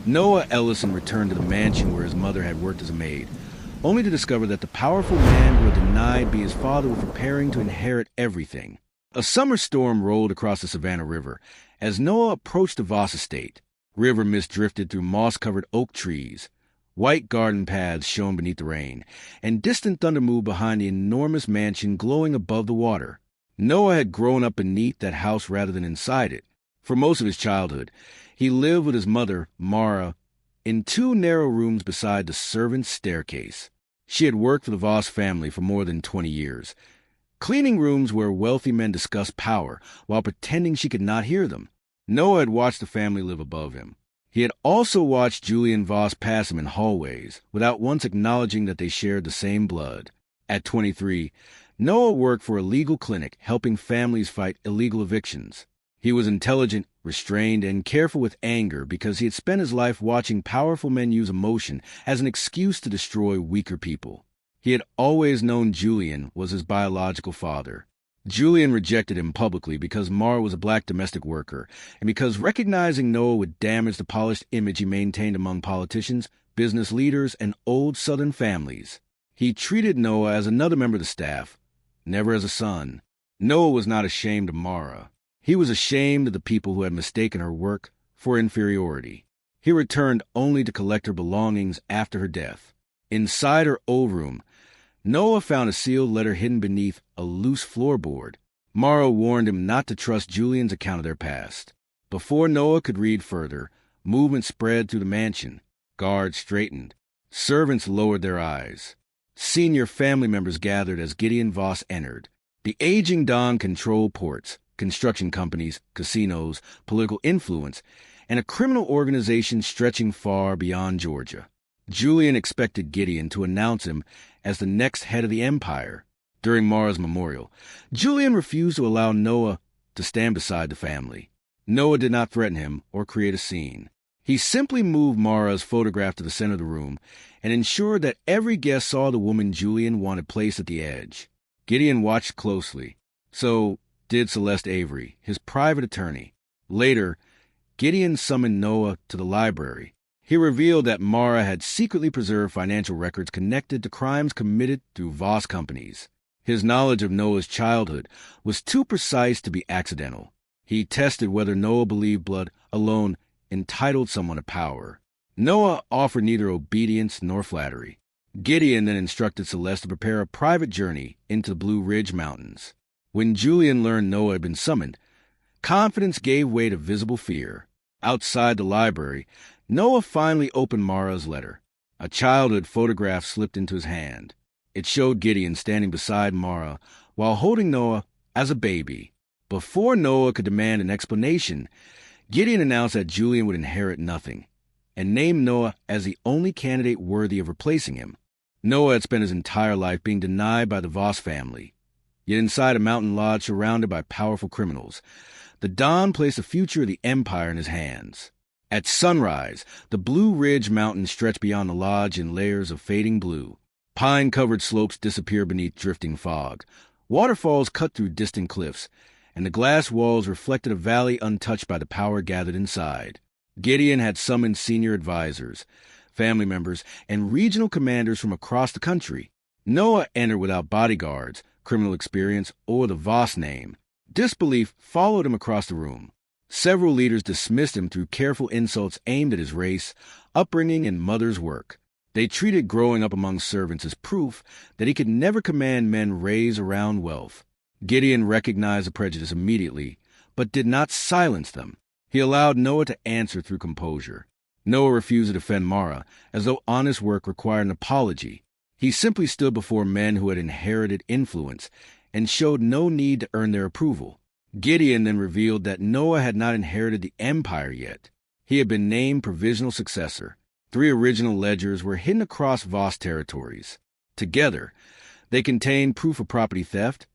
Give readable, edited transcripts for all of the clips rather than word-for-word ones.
Noah Ellison returned to the mansion where his mother had worked as a maid, only to discover that the powerful man who had denied being his father was preparing to inherit everything. A summer storm rolled across the Savannah River. As Noah approached the Voss estate, river mist drifted through moss-covered oak trees. White garden paths shone beneath the rain, and distant thunder moved behind the enormous mansion glowing above the water. Noah had grown up beneath that house rather than inside it. For most of his childhood, he lived with his mother, Mara, in two narrow rooms beside the servants' staircase. She had worked for the Voss family for more than 20 years, cleaning rooms where wealthy men discussed power while pretending she could not hear them. Noah had watched the family live above him. He had also watched Julian Voss pass him in hallways without once acknowledging that they shared the same blood. At 23, Noah worked for a legal clinic helping families fight illegal evictions. He was intelligent, restrained, and careful with anger because he had spent his life watching powerful men use emotion as an excuse to destroy weaker people. He had always known Julian was his biological father. Julian rejected him publicly because Mara was a black domestic worker, and because recognizing Noah would damage the polished image he maintained among politicians, business leaders, and old Southern families. He treated Noah as another member of the staff, never as a son. Noah was not ashamed of Mara. He was ashamed of the people who had mistaken her work for inferiority. He returned only to collect her belongings after her death. Inside her old room, Noah found a sealed letter hidden beneath a loose floorboard. Mara warned him not to trust Julian's account of their past. Before Noah could read further, movement spread through the mansion. Guards straightened. Servants lowered their eyes. Senior family members gathered as Gideon Voss entered. The aging Don controlled ports, construction companies, casinos, political influence, and a criminal organization stretching far beyond Georgia. Julian expected Gideon to announce him as the next head of the empire. During Mara's memorial, Julian refused to allow Noah to stand beside the family. Noah did not threaten him or create a scene. He simply moved Mara's photograph to the center of the room and ensured that every guest saw the woman Julian wanted placed at the edge. Gideon watched closely. So did Celeste Avery, his private attorney. Later, Gideon summoned Noah to the library. He revealed that Mara had secretly preserved financial records connected to crimes committed through Voss companies. His knowledge of Noah's childhood was too precise to be accidental. He tested whether Noah believed blood alone entitled someone to power. Noah offered neither obedience nor flattery. Gideon then instructed Celeste to prepare a private journey into the Blue Ridge Mountains. When Julian learned Noah had been summoned, confidence gave way to visible fear. Outside the library, Noah finally opened Mara's letter. A childhood photograph slipped into his hand. It showed Gideon standing beside Mara while holding Noah as a baby. Before Noah could demand an explanation, Gideon announced that Julian would inherit nothing, and named Noah as the only candidate worthy of replacing him. Noah had spent his entire life being denied by the Voss family. Yet inside a mountain lodge surrounded by powerful criminals, the Don placed the future of the empire in his hands. At sunrise, the Blue Ridge Mountains stretched beyond the lodge in layers of fading blue. Pine-covered slopes disappeared beneath drifting fog. Waterfalls cut through distant cliffs, and the glass walls reflected a valley untouched by the power gathered inside. Gideon had summoned senior advisors, family members, and regional commanders from across the country. Noah entered without bodyguards, criminal experience, or the Voss name. Disbelief followed him across the room. Several leaders dismissed him through careful insults aimed at his race, upbringing, and mother's work. They treated growing up among servants as proof that he could never command men raised around wealth. Gideon recognized the prejudice immediately, but did not silence them. He allowed Noah to answer through composure. Noah refused to defend Mara, as though honest work required an apology. He simply stood before men who had inherited influence and showed no need to earn their approval. Gideon then revealed that Noah had not inherited the empire yet. He had been named provisional successor. 3 original ledgers were hidden across Voss territories. Together, they contained proof of property theft,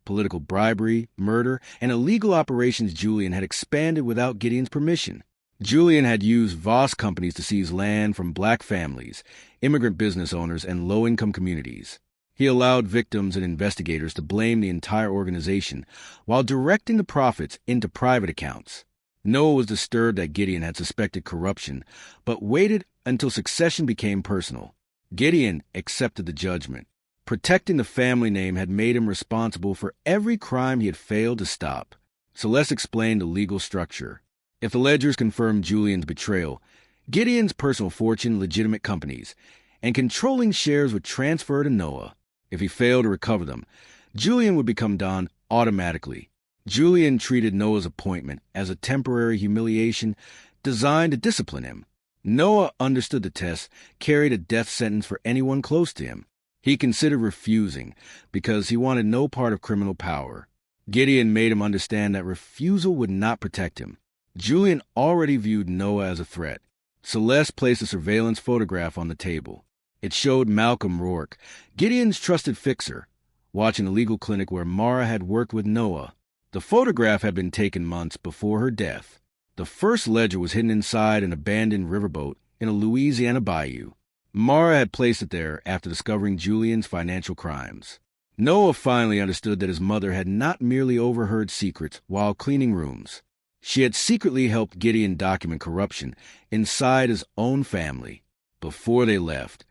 political bribery, murder, and illegal operations Julian had expanded without Gideon's permission. Julian had used Voss companies to seize land from black families, immigrant business owners, and low-income communities. He allowed victims and investigators to blame the entire organization while directing the profits into private accounts. Noah was disturbed that Gideon had suspected corruption, but waited until succession became personal. Gideon accepted the judgment. Protecting the family name had made him responsible for every crime he had failed to stop. Celeste explained the legal structure. If the ledgers confirmed Julian's betrayal, Gideon's personal fortune, legitimate companies, and controlling shares would transfer to Noah. If he failed to recover them, Julian would become Don automatically. Julian treated Noah's appointment as a temporary humiliation designed to discipline him. Noah understood the test carried a death sentence for anyone close to him. He considered refusing because he wanted no part of criminal power. Gideon made him understand that refusal would not protect him. Julian already viewed Noah as a threat. Celeste placed a surveillance photograph on the table. It showed Malcolm Rourke, Gideon's trusted fixer, watching a legal clinic where Mara had worked with Noah. The photograph had been taken months before her death. The first ledger was hidden inside an abandoned riverboat in a Louisiana bayou. Mara had placed it there after discovering Julian's financial crimes. Noah finally understood that his mother had not merely overheard secrets while cleaning rooms. She had secretly helped Gideon document corruption inside his own family. Before they left,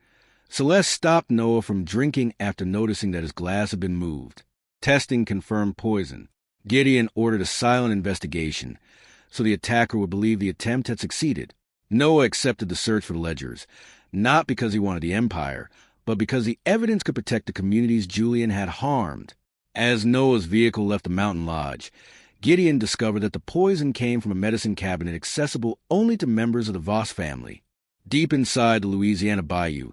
Celeste stopped Noah from drinking after noticing that his glass had been moved. Testing confirmed poison. Gideon ordered a silent investigation so the attacker would believe the attempt had succeeded. Noah accepted the search for the ledgers, not because he wanted the empire, but because the evidence could protect the communities Julian had harmed. As Noah's vehicle left the mountain lodge, Gideon discovered that the poison came from a medicine cabinet accessible only to members of the Voss family. Deep inside the Louisiana bayou,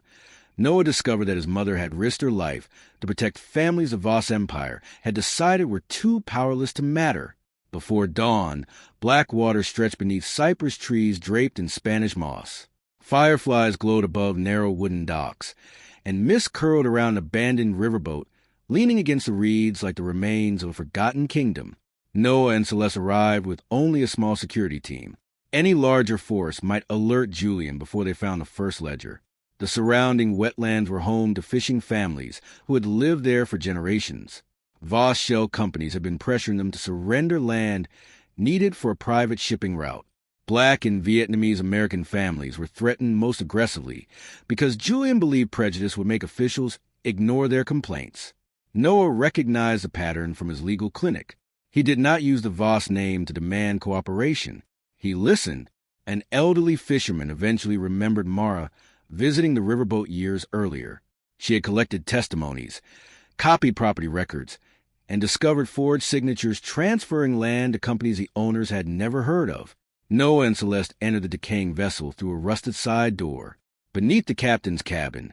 Noah discovered that his mother had risked her life to protect families the Voss Empire had decided were too powerless to matter. Before dawn, black water stretched beneath cypress trees draped in Spanish moss. Fireflies glowed above narrow wooden docks, and mist curled around an abandoned riverboat, leaning against the reeds like the remains of a forgotten kingdom. Noah and Celeste arrived with only a small security team. Any larger force might alert Julian before they found the first ledger. The surrounding wetlands were home to fishing families who had lived there for generations. Voss shell companies had been pressuring them to surrender land needed for a private shipping route. Black and Vietnamese American families were threatened most aggressively because Julian believed prejudice would make officials ignore their complaints. Noah recognized the pattern from his legal clinic. He did not use the Voss name to demand cooperation. He listened. An elderly fisherman eventually remembered Mara visiting the riverboat years earlier. She had collected testimonies, copied property records, and discovered forged signatures transferring land to companies the owners had never heard of. Noah and Celeste entered the decaying vessel through a rusted side door. Beneath the captain's cabin,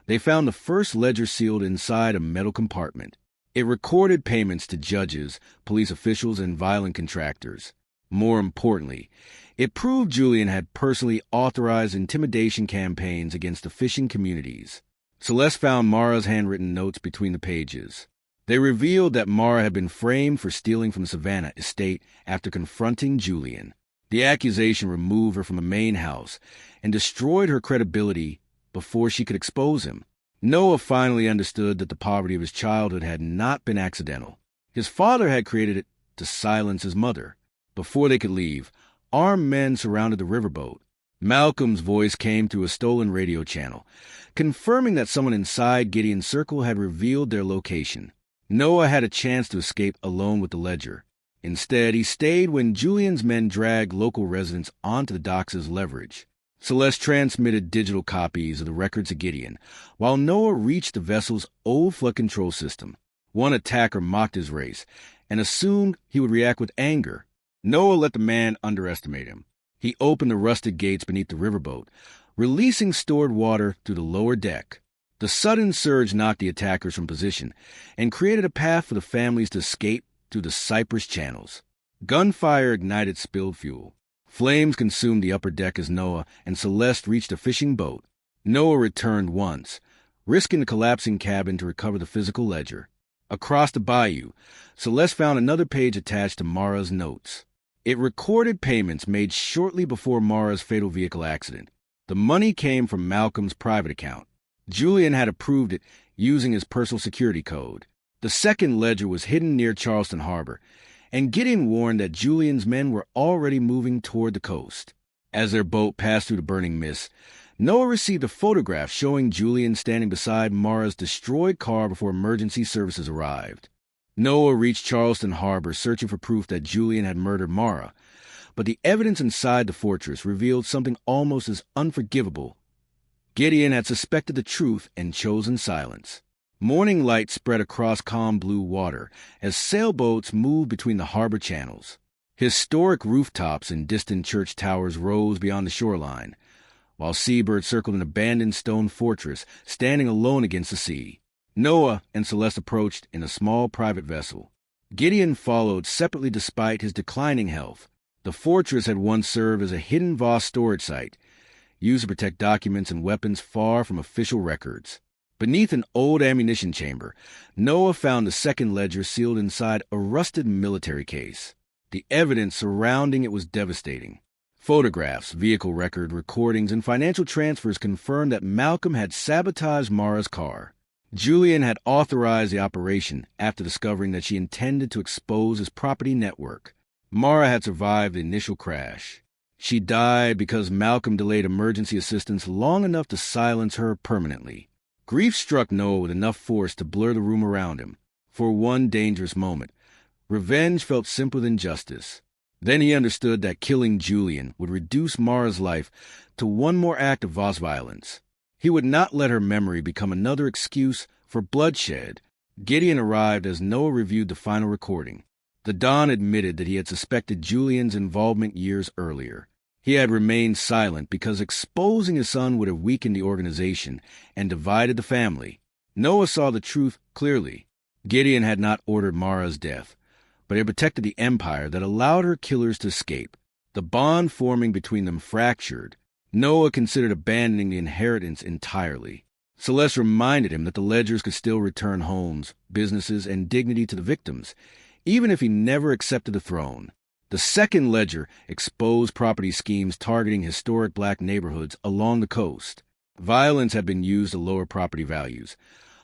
they found the first ledger sealed inside a metal compartment. It recorded payments to judges, police officials, and violent contractors. More importantly, it proved Julian had personally authorized intimidation campaigns against the fishing communities. Celeste found Mara's handwritten notes between the pages. They revealed that Mara had been framed for stealing from the Savannah estate after confronting Julian. The accusation removed her from the main house and destroyed her credibility before she could expose him. Noah finally understood that the poverty of his childhood had not been accidental. His father had created it to silence his mother. Before they could leave, armed men surrounded the riverboat. Malcolm's voice came through a stolen radio channel, confirming that someone inside Gideon's circle had revealed their location. Noah had a chance to escape alone with the ledger. Instead, he stayed when Julian's men dragged local residents onto the docks as leverage. Celeste transmitted digital copies of the records to Gideon, while Noah reached the vessel's old flood control system. One attacker mocked his race and assumed he would react with anger. Noah let the man underestimate him. He opened the rusted gates beneath the riverboat, releasing stored water through the lower deck. The sudden surge knocked the attackers from position and created a path for the families to escape through the cypress channels. Gunfire ignited spilled fuel. Flames consumed the upper deck as Noah and Celeste reached a fishing boat. Noah returned once, risking the collapsing cabin to recover the physical ledger. Across the bayou, Celeste found another page attached to Mara's notes. It recorded payments made shortly before Mara's fatal vehicle accident. The money came from Malcolm's private account. Julian had approved it using his personal security code. The second ledger was hidden near Charleston Harbor, and Gideon warned that Julian's men were already moving toward the coast. As their boat passed through the burning mist, Noah received a photograph showing Julian standing beside Mara's destroyed car before emergency services arrived. Noah reached Charleston Harbor searching for proof that Julian had murdered Mara, but the evidence inside the fortress revealed something almost as unforgivable. Gideon had suspected the truth and chosen silence. Morning light spread across calm blue water as sailboats moved between the harbor channels. Historic rooftops and distant church towers rose beyond the shoreline, while seabirds circled an abandoned stone fortress standing alone against the sea. Noah and Celeste approached in a small private vessel. Gideon followed separately despite his declining health. The fortress had once served as a hidden Voss storage site, used to protect documents and weapons far from official records. Beneath an old ammunition chamber, Noah found a second ledger sealed inside a rusted military case. The evidence surrounding it was devastating. Photographs, vehicle record, recordings, and financial transfers confirmed that Malcolm had sabotaged Mara's car. Julian had authorized the operation after discovering that she intended to expose his property network. Mara had survived the initial crash. She died because Malcolm delayed emergency assistance long enough to silence her permanently. Grief struck Noah with enough force to blur the room around him. For one dangerous moment, revenge felt simpler than justice. Then he understood that killing Julian would reduce Mara's life to one more act of Voss violence. He would not let her memory become another excuse for bloodshed. Gideon arrived as Noah reviewed the final recording. The Don admitted that he had suspected Julian's involvement years earlier. He had remained silent because exposing his son would have weakened the organization and divided the family. Noah saw the truth clearly. Gideon had not ordered Mara's death, but had protected the empire that allowed her killers to escape. The bond forming between them fractured. Noah considered abandoning the inheritance entirely. Celeste reminded him that the ledgers could still return homes, businesses, and dignity to the victims, even if he never accepted the throne. The second ledger exposed property schemes targeting historic black neighborhoods along the coast. Violence had been used to lower property values,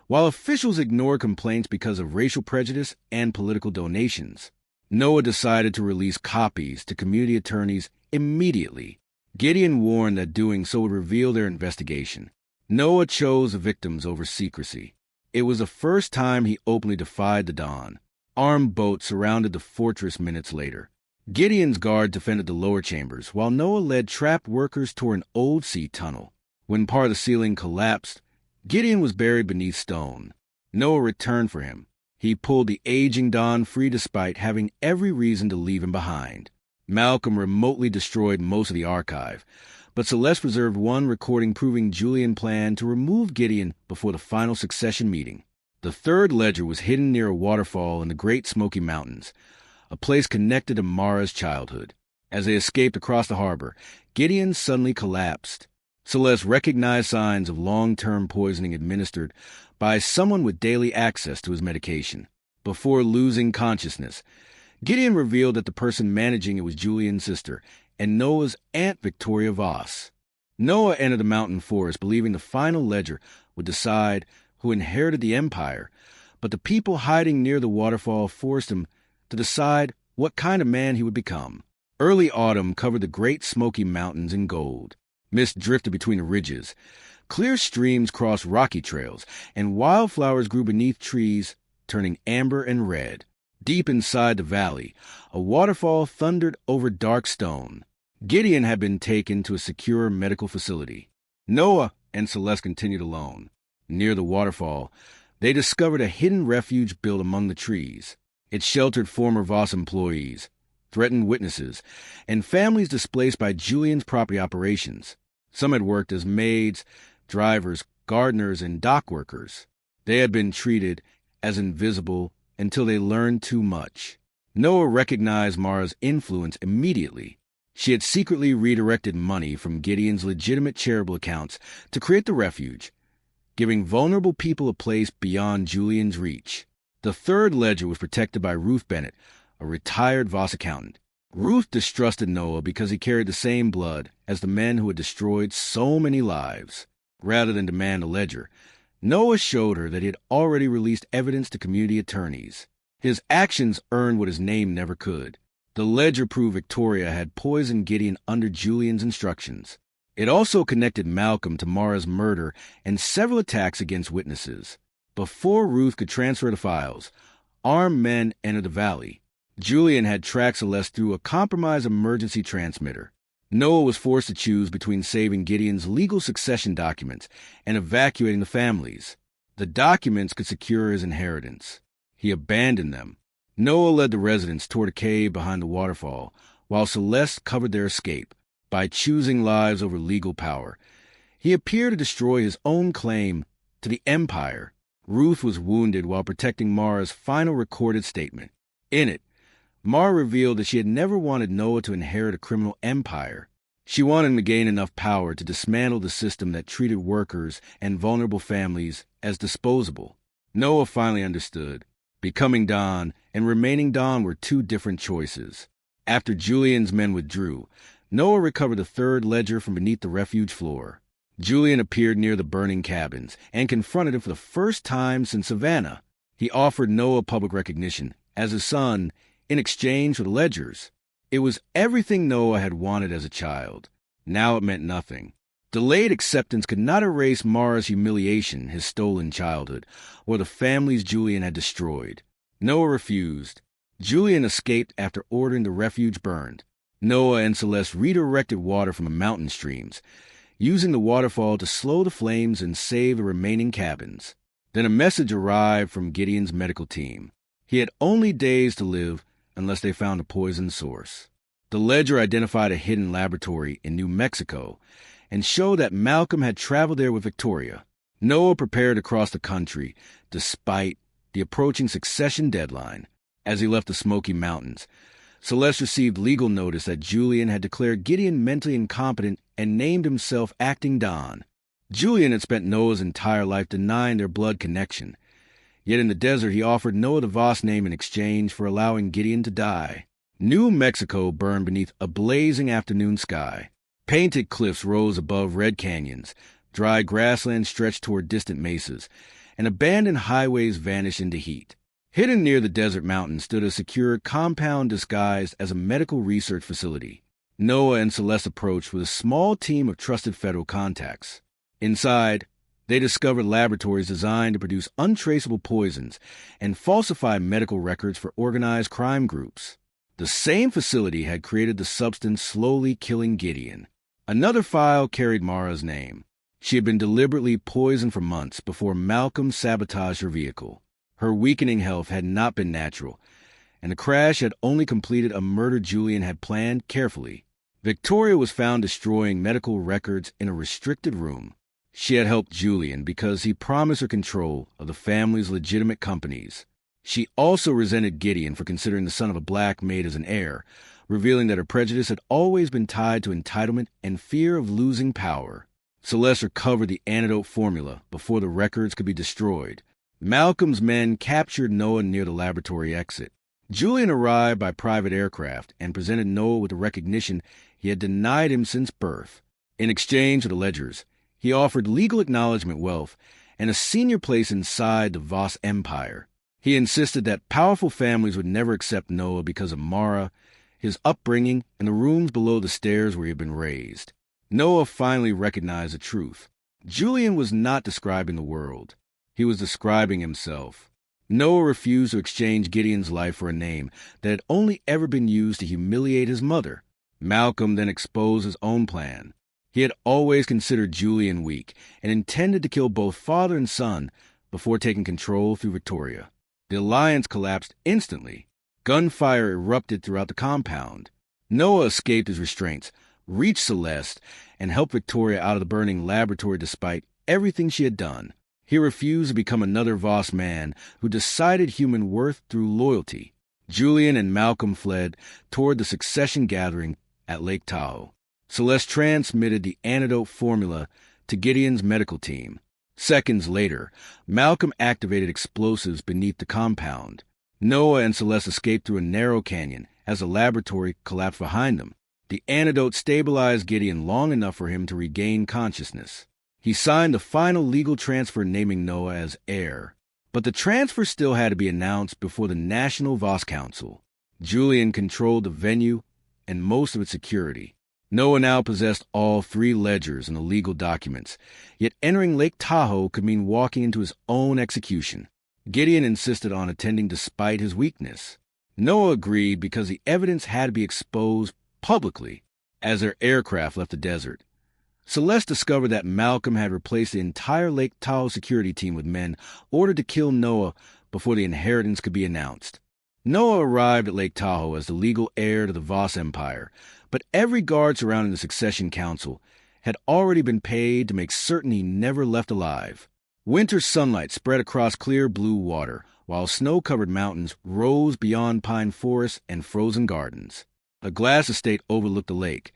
while officials ignored complaints because of racial prejudice and political donations. Noah decided to release copies to community attorneys immediately. Gideon warned that doing so would reveal their investigation. Noah chose the victims over secrecy. It was the first time he openly defied the Don. Armed boats surrounded the fortress minutes later. Gideon's guard defended the lower chambers, while Noah led trapped workers toward an old sea tunnel. When part of the ceiling collapsed, Gideon was buried beneath stone. Noah returned for him. He pulled the aging Don free despite having every reason to leave him behind. Malcolm remotely destroyed most of the archive, but Celeste preserved one recording proving Julian planned to remove Gideon before the final succession meeting. The third ledger was hidden near a waterfall in the Great Smoky Mountains, a place connected to Mara's childhood. As they escaped across the harbor, Gideon suddenly collapsed. Celeste recognized signs of long-term poisoning administered by someone with daily access to his medication. Before losing consciousness, Gideon revealed that the person managing it was Julian's sister and Noah's Aunt Victoria Voss. Noah entered the mountain forest believing the final ledger would decide who inherited the empire, but the people hiding near the waterfall forced him to decide what kind of man he would become. Early autumn covered the Great Smoky Mountains in gold. Mist drifted between the ridges. Clear streams crossed rocky trails, and wildflowers grew beneath trees, turning amber and red. Deep inside the valley, a waterfall thundered over dark stone. Gideon had been taken to a secure medical facility. Noah and Celeste continued alone. Near the waterfall, they discovered a hidden refuge built among the trees. It sheltered former Voss employees, threatened witnesses, and families displaced by Julian's property operations. Some had worked as maids, drivers, gardeners, and dock workers. They had been treated as invisible until they learned too much. Noah recognized Mara's influence immediately. She had secretly redirected money from Gideon's legitimate charitable accounts to create the refuge, giving vulnerable people a place beyond Julian's reach. The third ledger was protected by Ruth Bennett, a retired Voss accountant. Ruth distrusted Noah because he carried the same blood as the men who had destroyed so many lives. Rather than demand a ledger, Noah showed her that he had already released evidence to community attorneys. His actions earned what his name never could. The ledger proved Victoria had poisoned Gideon under Julian's instructions. It also connected Malcolm to Mara's murder and several attacks against witnesses. Before Ruth could transfer the files, armed men entered the valley. Julian had tracked Celeste through a compromised emergency transmitter. Noah was forced to choose between saving Gideon's legal succession documents and evacuating the families. The documents could secure his inheritance. He abandoned them. Noah led the residents toward a cave behind the waterfall, while Celeste covered their escape. By choosing lives over legal power, he appeared to destroy his own claim to the empire. Ruth was wounded while protecting Mara's final recorded statement. In it, Mara revealed that she had never wanted Noah to inherit a criminal empire. She wanted him to gain enough power to dismantle the system that treated workers and vulnerable families as disposable. Noah finally understood. Becoming Don and remaining Don were two different choices. After Julian's men withdrew, Noah recovered the third ledger from beneath the refuge floor. Julian appeared near the burning cabins and confronted him for the first time since Savannah. He offered Noah public recognition as his son in exchange for the ledgers. It was everything Noah had wanted as a child. Now it meant nothing. Delayed acceptance could not erase Mara's humiliation, his stolen childhood, or the families Julian had destroyed. Noah refused. Julian escaped after ordering the refuge burned. Noah and Celeste redirected water from the mountain streams, using the waterfall to slow the flames and save the remaining cabins. Then a message arrived from Gideon's medical team. He had only days to live unless they found a poison source. The ledger identified a hidden laboratory in New Mexico and showed that Malcolm had traveled there with Victoria. Noah prepared to cross the country, despite the approaching succession deadline. As he left the Smoky Mountains, Celeste received legal notice that Julian had declared Gideon mentally incompetent and named himself Acting Don. Julian had spent Noah's entire life denying their blood connection. Yet in the desert he offered Noah the Voss name in exchange for allowing Gideon to die. New Mexico burned beneath a blazing afternoon sky. Painted cliffs rose above red canyons, dry grasslands stretched toward distant mesas, and abandoned highways vanished into heat. Hidden near the desert mountain stood a secure compound disguised as a medical research facility. Noah and Celeste approached with a small team of trusted federal contacts. Inside, they discovered laboratories designed to produce untraceable poisons and falsify medical records for organized crime groups. The same facility had created the substance slowly killing Gideon. Another file carried Mara's name. She had been deliberately poisoned for months before Malcolm sabotaged her vehicle. Her weakening health had not been natural, and the crash had only completed a murder Julian had planned carefully. Victoria was found destroying medical records in a restricted room. She had helped Julian because he promised her control of the family's legitimate companies. She also resented Gideon for considering the son of a black maid as an heir, revealing that her prejudice had always been tied to entitlement and fear of losing power. Celeste recovered the antidote formula before the records could be destroyed. Malcolm's men captured Noah near the laboratory exit. Julian arrived by private aircraft and presented Noah with the recognition he had denied him since birth. In exchange for the ledgers, he offered legal acknowledgement wealth and a senior place inside the Voss empire. He insisted that powerful families would never accept Noah because of Mara, his upbringing, and the rooms below the stairs where he had been raised. Noah finally recognized the truth. Julian was not describing the world. He was describing himself. Noah refused to exchange Gideon's life for a name that had only ever been used to humiliate his mother. Malcolm then exposed his own plan. He had always considered Julian weak and intended to kill both father and son before taking control through Victoria. The alliance collapsed instantly. Gunfire erupted throughout the compound. Noah escaped his restraints, reached Celeste, and helped Victoria out of the burning laboratory despite everything she had done. He refused to become another Voss man who decided human worth through loyalty. Julian and Malcolm fled toward the succession gathering at Lake Tahoe. Celeste transmitted the antidote formula to Gideon's medical team. Seconds later, Malcolm activated explosives beneath the compound. Noah and Celeste escaped through a narrow canyon as the laboratory collapsed behind them. The antidote stabilized Gideon long enough for him to regain consciousness. He signed the final legal transfer naming Noah as heir. But the transfer still had to be announced before the National Voss Council. Julian controlled the venue and most of its security. Noah now possessed all 3 ledgers and the legal documents, yet entering Lake Tahoe could mean walking into his own execution. Gideon insisted on attending despite his weakness. Noah agreed because the evidence had to be exposed publicly as their aircraft left the desert. Celeste discovered that Malcolm had replaced the entire Lake Tahoe security team with men ordered to kill Noah before the inheritance could be announced. Noah arrived at Lake Tahoe as the legal heir to the Voss Empire, but every guard surrounding the succession council had already been paid to make certain he never left alive. Winter sunlight spread across clear blue water, while snow-covered mountains rose beyond pine forests and frozen gardens. A glass estate overlooked the lake,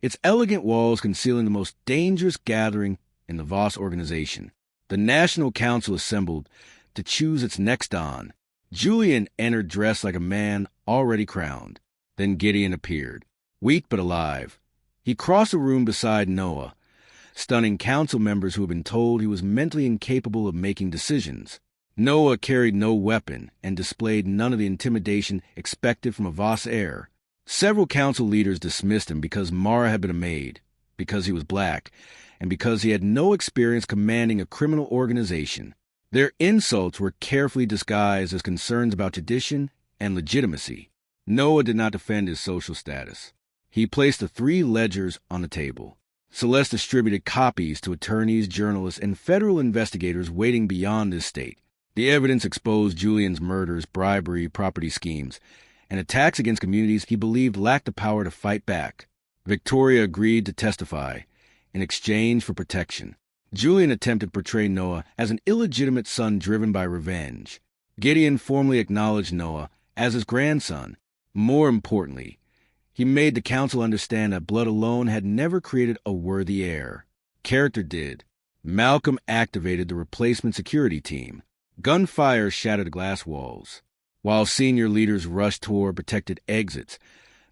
its elegant walls concealing the most dangerous gathering in the Voss organization. The National Council assembled to choose its next Don. Julian entered dressed like a man already crowned. Then Gideon appeared, weak but alive. He crossed the room beside Noah, stunning council members who had been told he was mentally incapable of making decisions. Noah carried no weapon and displayed none of the intimidation expected from a Voss heir. Several council leaders dismissed him because Mara had been a maid, because he was black, and because he had no experience commanding a criminal organization. Their insults were carefully disguised as concerns about tradition and legitimacy. Noah did not defend his social status. He placed the 3 ledgers on the table. Celeste distributed copies to attorneys, journalists, and federal investigators waiting beyond this state. The evidence exposed Julian's murders, bribery, property schemes, and attacks against communities he believed lacked the power to fight back. Victoria agreed to testify in exchange for protection. Julian attempted to portray Noah as an illegitimate son driven by revenge. Gideon formally acknowledged Noah as his grandson. More importantly, he made the council understand that blood alone had never created a worthy heir. Character did. Malcolm activated the replacement security team. Gunfire shattered the glass walls. While senior leaders rushed toward protected exits,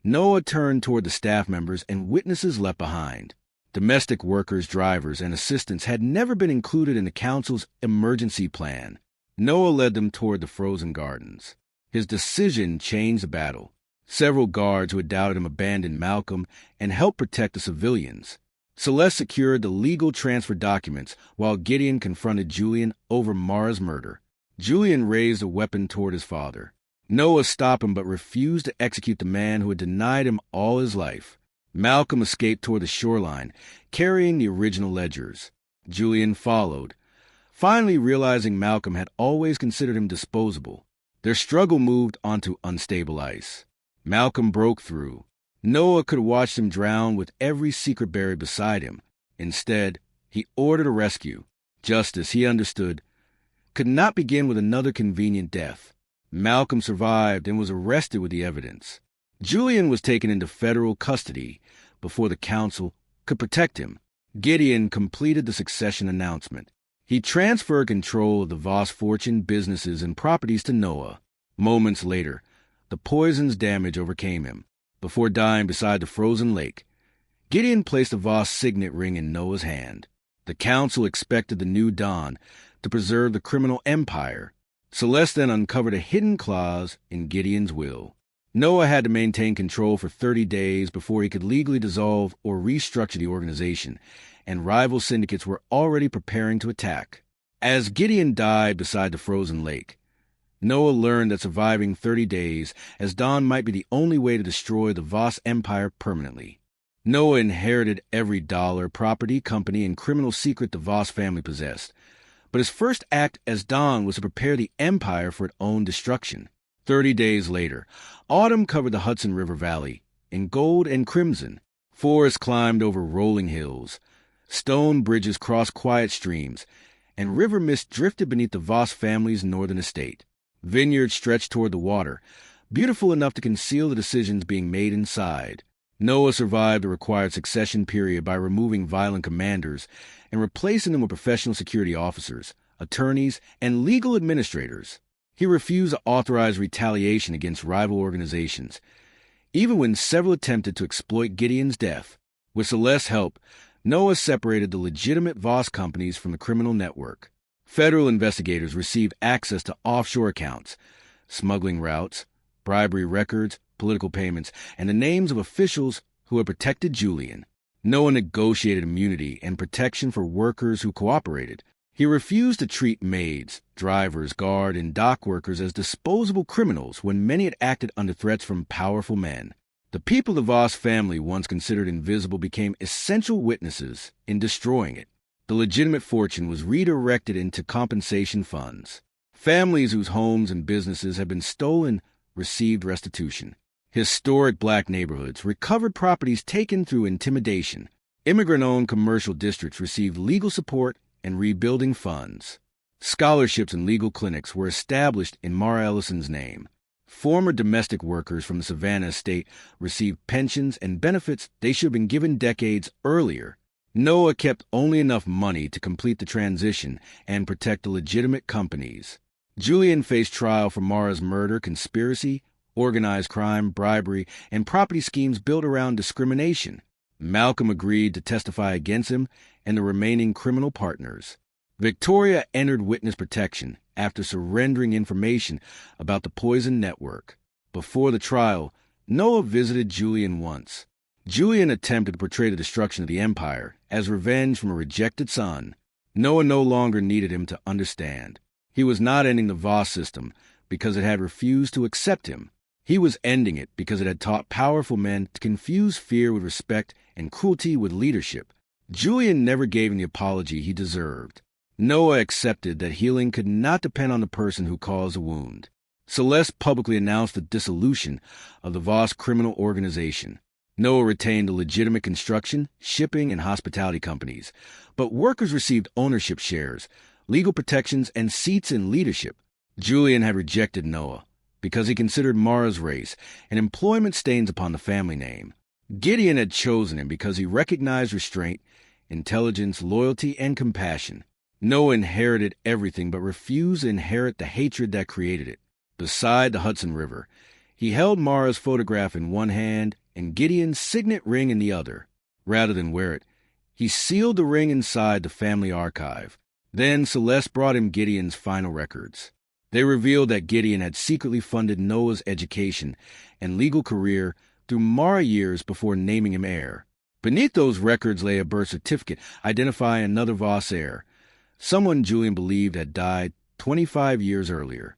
Noah turned toward the staff members and witnesses left behind. Domestic workers, drivers, and assistants had never been included in the council's emergency plan. Noah led them toward the frozen gardens. His decision changed the battle. Several guards who had doubted him abandoned Malcolm and helped protect the civilians. Celeste secured the legal transfer documents while Gideon confronted Julian over Mara's murder. Julian raised a weapon toward his father. Noah stopped him but refused to execute the man who had denied him all his life. Malcolm escaped toward the shoreline, carrying the original ledgers. Julian followed, finally realizing Malcolm had always considered him disposable. Their struggle moved onto unstable ice. Malcolm broke through. Noah could watch him drown with every secret buried beside him. Instead, he ordered a rescue. Justice, he understood, could not begin with another convenient death. Malcolm survived and was arrested with the evidence. Julian was taken into federal custody before the council could protect him. Gideon completed the succession announcement. He transferred control of the Voss fortune, businesses, and properties to Noah. Moments later, the poison's damage overcame him. Before dying beside the frozen lake, Gideon placed the Voss signet ring in Noah's hand. The council expected the new Don to preserve the criminal empire. Celeste then uncovered a hidden clause in Gideon's will. Noah had to maintain control for 30 days before he could legally dissolve or restructure the organization, and rival syndicates were already preparing to attack. As Gideon died beside the frozen lake, Noah learned that surviving 30 days as Don might be the only way to destroy the Voss empire permanently. Noah inherited every dollar, property, company, and criminal secret the Voss family possessed, but his first act as Don was to prepare the empire for its own destruction. 30 days later, autumn covered the Hudson River Valley in gold and crimson. Forests climbed over rolling hills. Stone bridges crossed quiet streams, and river mist drifted beneath the Voss family's northern estate. Vineyards stretched toward the water, beautiful enough to conceal the decisions being made inside. Noah survived the required succession period by removing violent commanders and replacing them with professional security officers, attorneys, and legal administrators. He refused to authorize retaliation against rival organizations, even when several attempted to exploit Gideon's death. With Celeste's help, Noah separated the legitimate Voss companies from the criminal network. Federal investigators received access to offshore accounts, smuggling routes, bribery records, political payments, and the names of officials who had protected Julian. Noah negotiated immunity and protection for workers who cooperated. He refused to treat maids, drivers, guard, and dock workers as disposable criminals when many had acted under threats from powerful men. The people the Voss family once considered invisible became essential witnesses in destroying it. The legitimate fortune was redirected into compensation funds. Families whose homes and businesses had been stolen received restitution. Historic black neighborhoods recovered properties taken through intimidation. Immigrant-owned commercial districts received legal support and rebuilding funds. Scholarships and legal clinics were established in Mara Ellison's name. Former domestic workers from the Savannah estate received pensions and benefits they should have been given decades earlier. Noah kept only enough money to complete the transition and protect the legitimate companies. Julian faced trial for Mara's murder, conspiracy, organized crime, bribery, and property schemes built around discrimination. Malcolm agreed to testify against him and the remaining criminal partners. Victoria entered witness protection after surrendering information about the poison network. Before the trial, Noah visited Julian once. Julian attempted to portray the destruction of the empire as revenge from a rejected son. Noah no longer needed him to understand. He was not ending the Voss system because it had refused to accept him. He was ending it because it had taught powerful men to confuse fear with respect and cruelty with leadership. Julian never gave him the apology he deserved. Noah accepted that healing could not depend on the person who caused the wound. Celeste publicly announced the dissolution of the Voss criminal organization. Noah retained the legitimate construction, shipping, and hospitality companies, but workers received ownership shares, legal protections, and seats in leadership. Julian had rejected Noah because he considered Mara's race and employment stains upon the family name. Gideon had chosen him because he recognized restraint, intelligence, loyalty, and compassion. Noah inherited everything but refused to inherit the hatred that created it. Beside the Hudson River, he held Mara's photograph in one hand and Gideon's signet ring in the other. Rather than wear it, he sealed the ring inside the family archive. Then Celeste brought him Gideon's final records. They revealed that Gideon had secretly funded Noah's education and legal career through Mara years before naming him heir. Beneath those records lay a birth certificate identifying another Voss heir, someone Julian believed had died 25 years earlier.